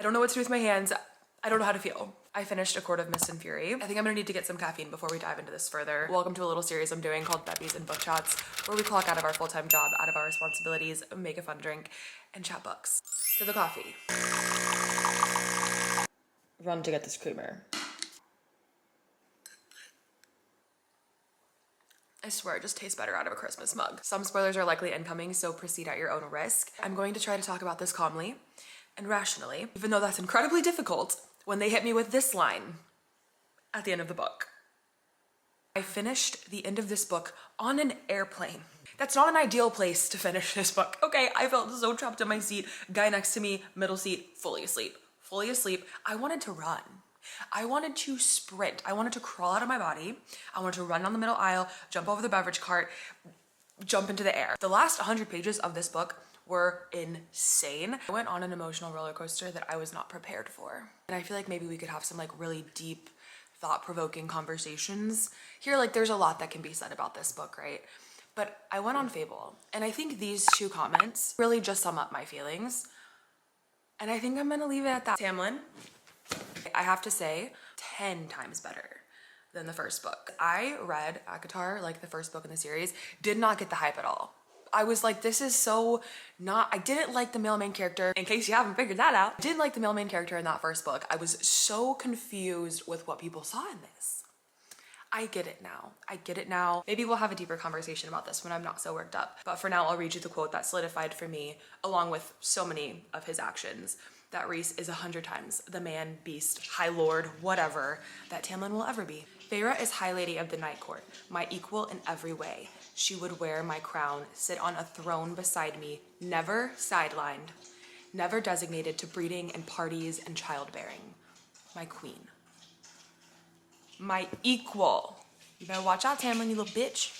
I don't know what to do with my hands. I don't know how to feel. I finished A Court of Mist and Fury. I think I'm gonna need to get some caffeine before we dive into this further. Welcome to a little series I'm doing called Beppies and Book Chats, where we clock out of our full-time job, out of our responsibilities, make a fun drink, and chat books. To the coffee. Run to get this creamer. I swear it just tastes better out of a Christmas mug. Some spoilers are likely incoming, so proceed at your own risk. I'm going to try to talk about this calmly and rationally, even though that's incredibly difficult when they hit me with this line at the end of the book. I finished the end of this book on an airplane. That's not an ideal place to finish this book. Okay, I felt so trapped in my seat. Guy next to me, middle seat, fully asleep. Fully asleep. I wanted to run. I wanted to sprint. I wanted to crawl out of my body. I wanted to run down the middle aisle, jump over the beverage cart, jump into the air. The last 100 pages of this book were insane. I went on an emotional roller coaster that I was not prepared for. And I feel like maybe we could have some like really deep, thought-provoking conversations here. Like there's a lot that can be said about this book, right? But I went on Fable, and I think these two comments really just sum up my feelings. And I think I'm gonna leave it at that. Tamlin, I have to say, 10 times better than the first book. I read ACOTAR, like the first book in the series, did not get the hype at all. I was like, this is so not, I didn't like the male main character. In case you haven't figured that out, I didn't like the male main character in that first book. I was so confused with what people saw in this. I get it now. I get it now. Maybe we'll have a deeper conversation about this when I'm not so worked up. But for now, I'll read you the quote that solidified for me, along with so many of his actions, that Rhys is 100 times the man, beast, high lord, whatever that Tamlin will ever be. Feyre is High Lady of the Night Court, my equal in every way. She would wear my crown, sit on a throne beside me, never sidelined, never designated to breeding and parties and childbearing. My queen. My equal. You better watch out, Tamlin, you little bitch.